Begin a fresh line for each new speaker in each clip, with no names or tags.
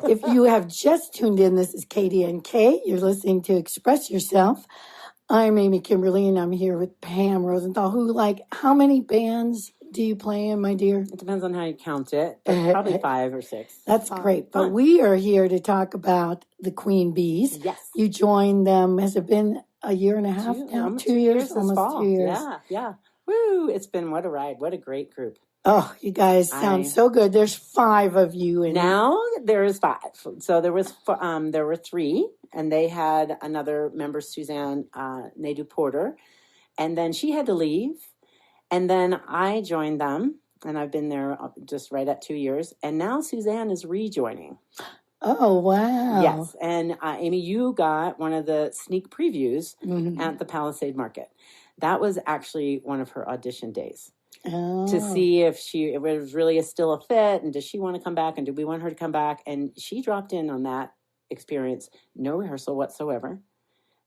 If you have just tuned in, this is KDNK. You're listening to Express Yourself. I'm Amy Kimberly, and I'm here with Pam Rosenthal, who, how many bands do you play in, my dear?
It depends on how you count it, but probably 5 or 6.
That's great. But we are here to talk about the Queen Bees.
Yes.
You joined them. Has it been a year and a half now? 2 years? Almost 2 years.
Yeah. Woo! It's been, what a ride. What a great group.
Oh, you guys sound so good. There's 5 of you.
Now there is 5. So there were 3, and they had another member, Suzanne Nadeau Porter, and then she had to leave, and then I joined them, and I've been there just right at 2 years, and now Suzanne is rejoining.
Oh, wow.
Yes, and Amy, you got one of the sneak previews at the Palisade Market. That was actually one of her audition days.
Oh.
To see if it was really still a fit, and does she want to come back, and do we want her to come back? And she dropped in on that experience. No rehearsal whatsoever,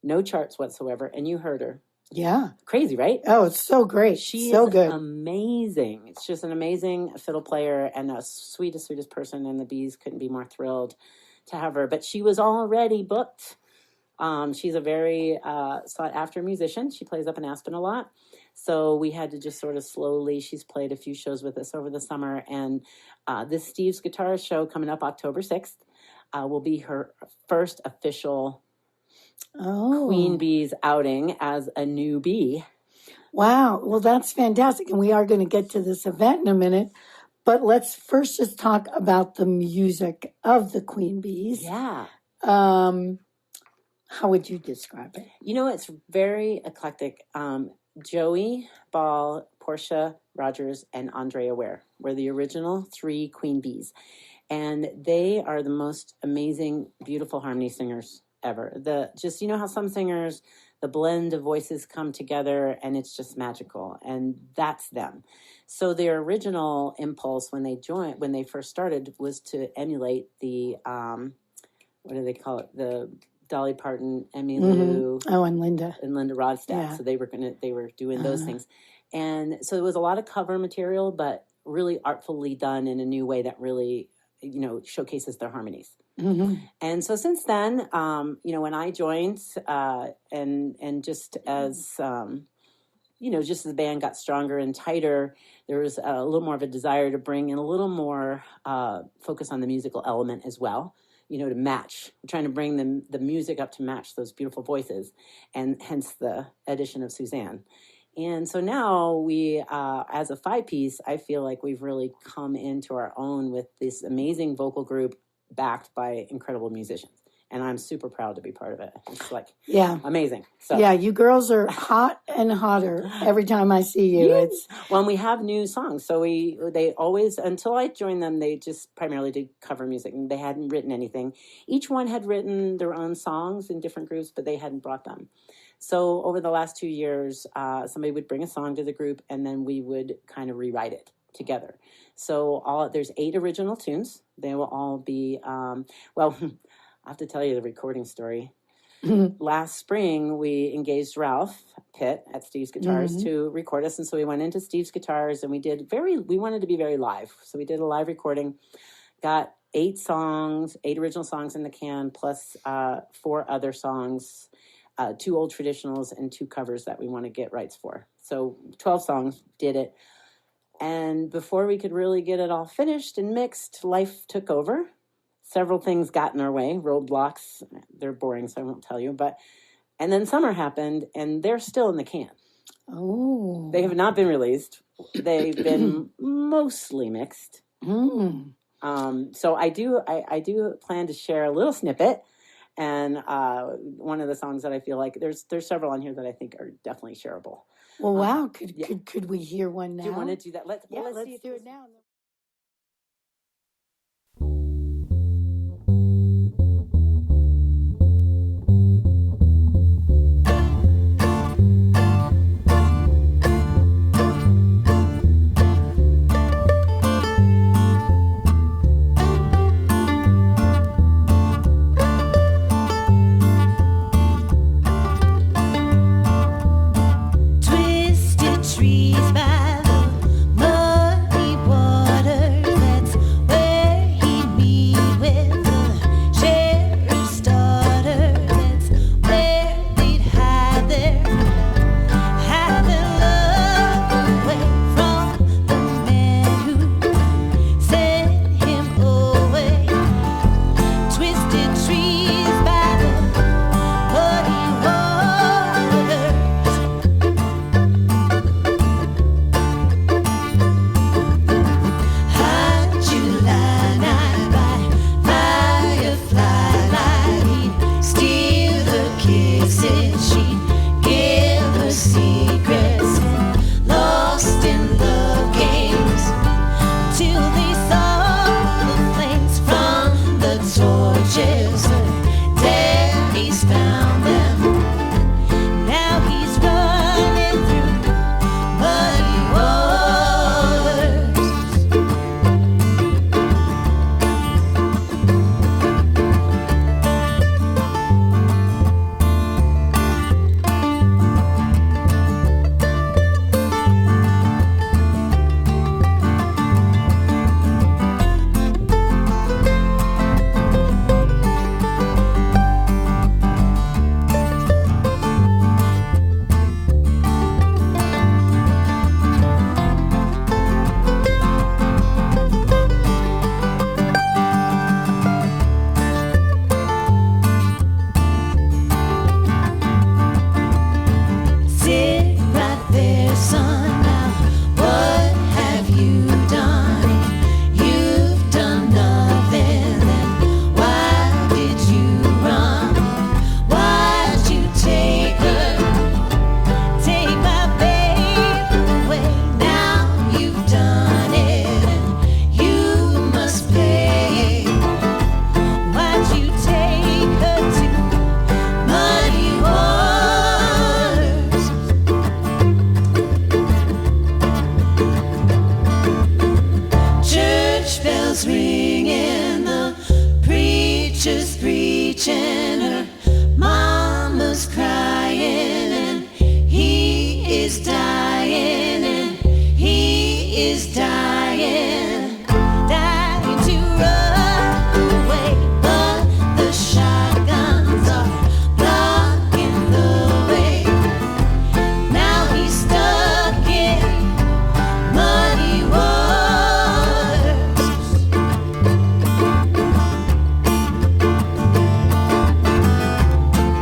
no charts whatsoever, and you heard her.
Yeah.
Crazy, right?
Oh, it's so great.
She's
so good.
Amazing. It's just an amazing fiddle player and a sweetest person, and the Bees couldn't be more thrilled to have her. But she was already booked. She's a very sought-after musician. She plays up in Aspen a lot. So we had to just sort of slowly, she's played a few shows with us over the summer. And this Steve's Guitar show coming up October 6th will be her first official Queen Bees outing as a new bee.
Wow. Well, that's fantastic. And we are going to get to this event in a minute. But let's first just talk about the music of the Queen Bees.
Yeah.
How would you describe it?
It's very eclectic. Joey Ball, Portia Rogers, and Andrea Ware were the original 3 Queen Bees. And they are the most amazing, beautiful harmony singers ever. How some singers, the blend of voices come together and it's just magical. And that's them. So their original impulse when they first started was to emulate the, what do they call it? The Dolly Parton, Emmylou,
and Linda
Ronstadt.
Yeah.
So they were doing those things, and so it was a lot of cover material, but really artfully done in a new way that really, showcases their harmonies.
Mm-hmm.
And so since then, when I joined, and just as just as the band got stronger and tighter, there was a little more of a desire to bring in a little more focus on the musical element as well. To match. We're trying to bring the music up to match those beautiful voices, and hence the addition of Suzanne. And so now we, as a 5-piece, I feel like we've really come into our own with this amazing vocal group backed by incredible musicians. And I'm super proud to be part of it. It's amazing. So
you girls are hot and hotter every time I see you.
When we have new songs. So they always, until I joined them, they just primarily did cover music, and they hadn't written anything. Each one had written their own songs in different groups, but they hadn't brought them. So over the last 2 years, somebody would bring a song to the group, and then we would kind of rewrite it together. So there's 8 original tunes. They will all be, I have to tell you the recording story. Last spring, we engaged Ralph Pitt at Steve's Guitars to record us. And so we went into Steve's Guitars, and we wanted to be very live. So we did a live recording, got 8 original songs in the can, plus 4 other songs, 2 old traditionals and 2 covers that we want to get rights for. So 12 songs, did it. And before we could really get it all finished and mixed, life took over. Several things got in our way, roadblocks. They're boring, so I won't tell you. And then summer happened, and they're still in the can.
Oh.
They have not been released. They've been mostly mixed. So I do plan to share a little snippet, and one of the songs that I feel like there's several on here that I think are definitely shareable.
Well, wow! Could we hear one now?
Do you want to do that? Let's
do it now.
Twisted trees by the muddy water. watching her mama's crying, and he is dying, and he is dying, dying to run away, but the shotguns are blocking the way. Now he's stuck in muddy waters.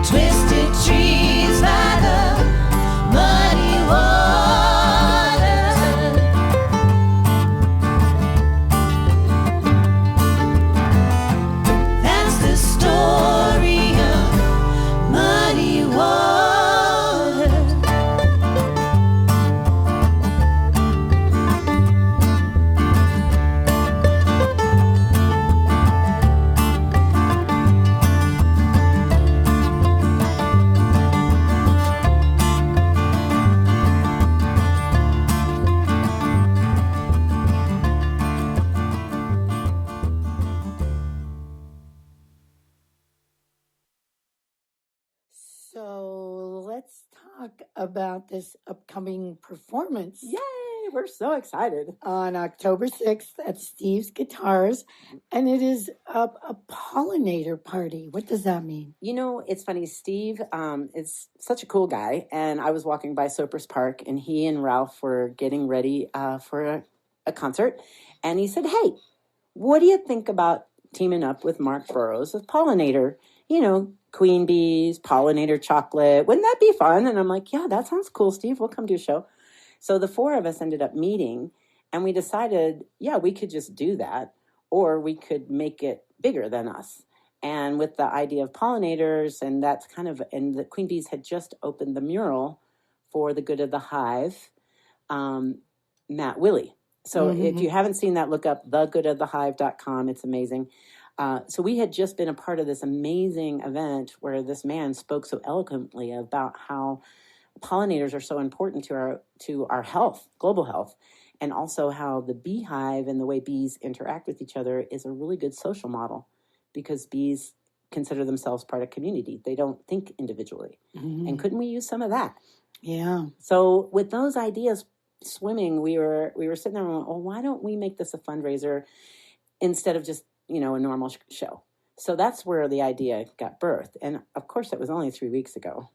Twisted trees by the muddy water. That's the story of muddy water.
So let's talk about this upcoming performance.
Yay! We're so excited.
On October 6th at Steve's Guitars, and it is a pollinator party. What does that mean?
You know, it's funny. Steve is such a cool guy, and I was walking by Cypress Park, and he and Ralph were getting ready for a concert, and he said, "Hey, what do you think about teaming up with Mark Burrows with Pollinator? You know, queen bees, pollinator chocolate. Wouldn't that be fun?" And I'm like, "Yeah, that sounds cool, Steve. We'll come do a show." So the four of us ended up meeting, and we decided, yeah, we could just do that, or we could make it bigger than us. And with the idea of pollinators, and that's kind of, and the Queen Bees had just opened the mural for the Good of the Hive, Matt Willey. So if you haven't seen that, look up thegoodofthehive.com. It's amazing. So we had just been a part of this amazing event where this man spoke so eloquently about how pollinators are so important to our health, global health, and also how the beehive and the way bees interact with each other is a really good social model, because bees consider themselves part of community. They don't think individually. And couldn't we use some of that?
Yeah.
So with those ideas swimming, we were sitting there going, "Oh, why don't we make this a fundraiser instead of just, a normal show?" So that's where the idea got birthed. And of course, it was only 3 weeks ago.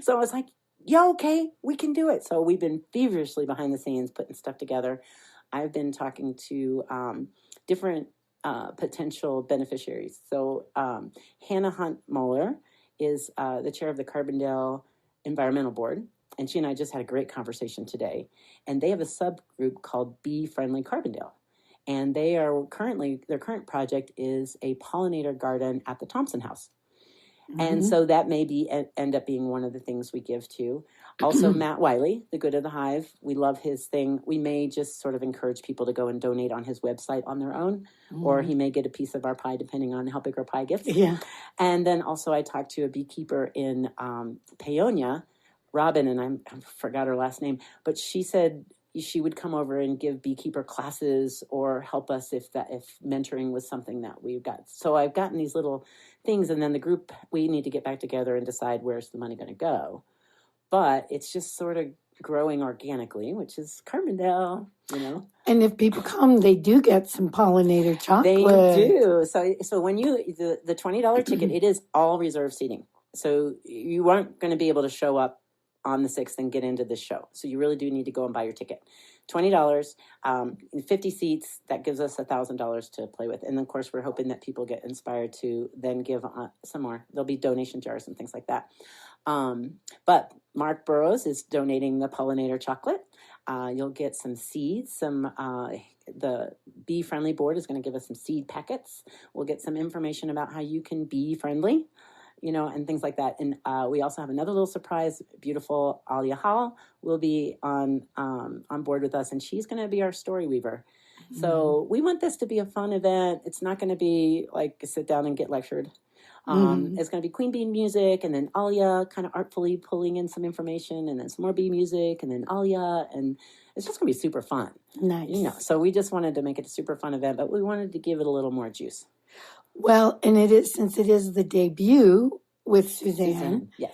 So I was like, "Yeah, okay, we can do it." So we've been feverishly behind the scenes putting stuff together. I've been talking to different potential beneficiaries. So Hannah Hunt Muller is the chair of the Carbondale Environmental Board, and she and I just had a great conversation today. And they have a subgroup called Bee Friendly Carbondale. And their current project is a pollinator garden at the Thompson House. And so that may end up being one of the things we give to. Also, Matt Wiley, the Good of the Hive, we love his thing. We may just sort of encourage people to go and donate on his website on their own, or he may get a piece of our pie, depending on how big our pie gets.
Yeah.
And then also I talked to a beekeeper in Paonia, Robin, and I forgot her last name, but she said she would come over and give beekeeper classes or help us if mentoring was something that we've got. So I've gotten these little things, and then the group, we need to get back together and decide where's the money going to go. But it's just sort of growing organically, which is Carbondale,
And if people come, they do get some pollinator chocolate.
They do. So when the $20 ticket, it is all reserved seating. So you aren't going to be able to show up on the 6th and get into this show. So you really do need to go and buy your ticket. $20, 50 seats, that gives us $1,000 to play with. And of course, we're hoping that people get inspired to then give some more. There'll be donation jars and things like that. But Mark Burrows is donating the pollinator chocolate. You'll get some seeds, the Bee Friendly Board is going to give us some seed packets. We'll get some information about how you can be friendly, and things like that. And we also have another little surprise. Beautiful Alia Hall will be on board with us, and she's going to be our story weaver. So we want this to be a fun event. It's not going to be like sit down and get lectured. It's going to be Queen Bee music, and then Alia kind of artfully pulling in some information, and then some more bee music, and then Alia, and it's just going to be super fun.
Nice.
So we just wanted to make it a super fun event, but we wanted to give it a little more juice.
Well, and it is, since it is the debut with Suzanne,
Yes.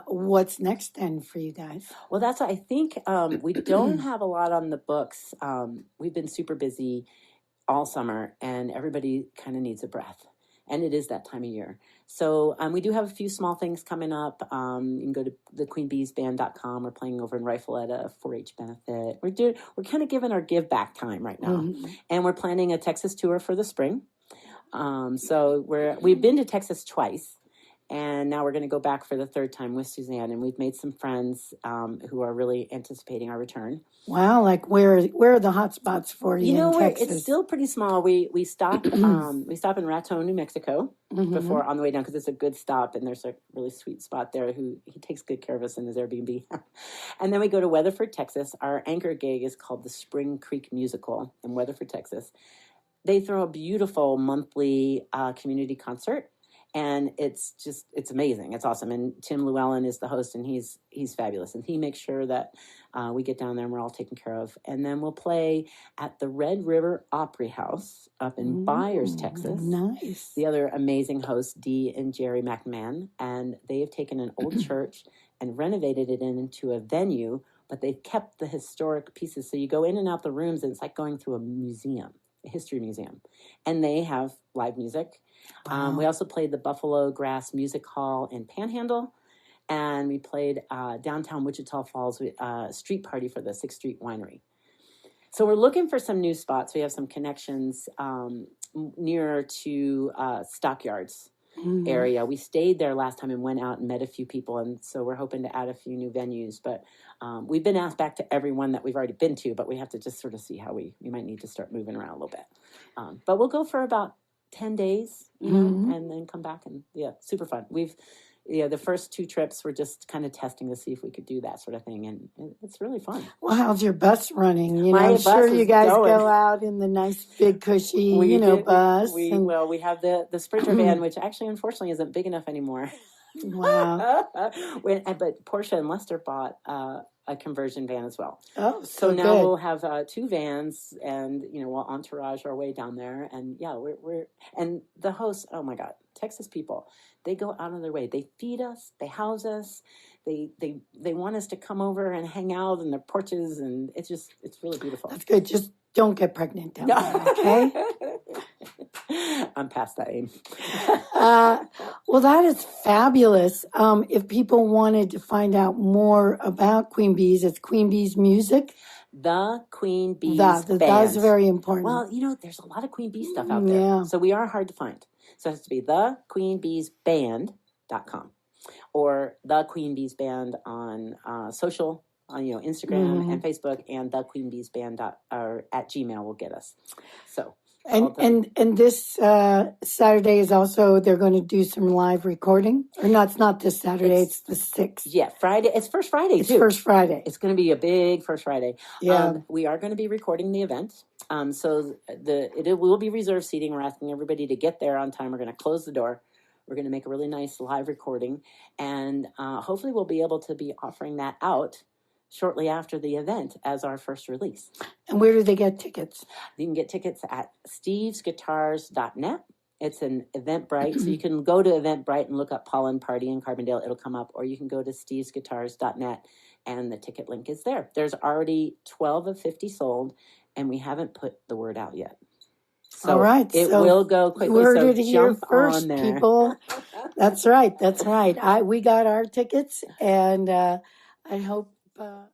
what's next then for you guys?
Well, that's what I think. We don't have a lot on the books. We've been super busy all summer, and everybody kind of needs a breath. And it is that time of year. So we do have a few small things coming up. You can go to thequeenbeesband.com. We're playing over in Rifle at a 4-H benefit. We're kind of giving our give back time right now.
Mhm.
And we're planning a Texas tour for the spring. So we've been to Texas twice. And now we're going to go back for the third time with Suzanne, and we've made some friends who are really anticipating our return.
Wow, like where are the hot spots for you, in Texas?
It's still pretty small. We stop in Raton, New Mexico before on the way down, because it's a good stop, and there's a really sweet spot there. He takes good care of us in his Airbnb. And then we go to Weatherford, Texas. Our anchor gig is called the Spring Creek Musical in Weatherford, Texas. They throw a beautiful monthly community concert. And it's amazing. It's awesome. And Tim Llewellyn is the host, and he's fabulous. And he makes sure that we get down there and we're all taken care of. And then we'll play at the Red River Opry House up in Byers, Texas.
Nice.
The other amazing hosts, Dee and Jerry McMahon. And they have taken an old church and renovated it into a venue, but they've kept the historic pieces. So you go in and out the rooms, and it's like going through a museum, a history museum. And they have live music.
Wow.
We also played the Buffalo Grass Music Hall in Panhandle, and we played downtown Wichita Falls street party for the 6th Street Winery. So we're looking for some new spots. We have some connections nearer to Stockyards area. We stayed there last time and went out and met a few people, and so we're hoping to add a few new venues. But we've been asked back to everyone that we've already been to, but we have to just sort of see how we might need to start moving around a little bit. But we'll go for about 10 days, and then come back, and super fun. The first 2 trips were just kind of testing to see if we could do that sort of thing, and it's really fun.
Well, how's your bus running?
My
I'm sure
bus
you
is
guys
going.
go out in the nice big cushy, bus.
We have the Sprinter van, which actually unfortunately isn't big enough anymore.
Wow.
But Portia and Lester bought a conversion van as well.
Oh,
so now
good.
we'll have 2 vans, and we'll entourage our way down there. And we're and the hosts. Oh my God, Texas people! They go out of their way. They feed us. They house us. They want us to come over and hang out in their porches, and it's really beautiful.
That's good. Just don't get pregnant down there, okay?
I'm past that, Aim.
Well, that is fabulous. If people wanted to find out more about Queen Bees, it's Queen Bees Music.
The Queen Bees Band.
That's very important.
Well, there's a lot of Queen Bee stuff out there.
Yeah.
So we are hard to find. So it has to be thequeenbeesband.com or The Queen Bees Band on social, on Instagram and Facebook, and thequeenbeesband at Gmail will get us. So.
And this Saturday is also, they're going to do some live recording. Or no, it's not this Saturday, it's the 6th.
Yeah, Friday. It's First Friday,
It's
too.
First Friday.
It's going to be a big First Friday.
Yeah.
We are going to be recording the event. So it will be reserved seating. We're asking everybody to get there on time. We're going to close the door. We're going to make a really nice live recording. And hopefully we'll be able to be offering that out shortly after the event as our first release.
And where do they get tickets?
You can get tickets at stevesguitars.net. It's an Eventbrite, so you can go to Eventbrite and look up Pollen Party in Carbondale. It'll come up, or you can go to stevesguitars.net, and the ticket link is there. There's already 12 of 50 sold, and we haven't put the word out yet. So
all right.
It will go quickly,
Word
so
it here
jump
first,
on there.
people. That's right. We got our tickets, and I hope...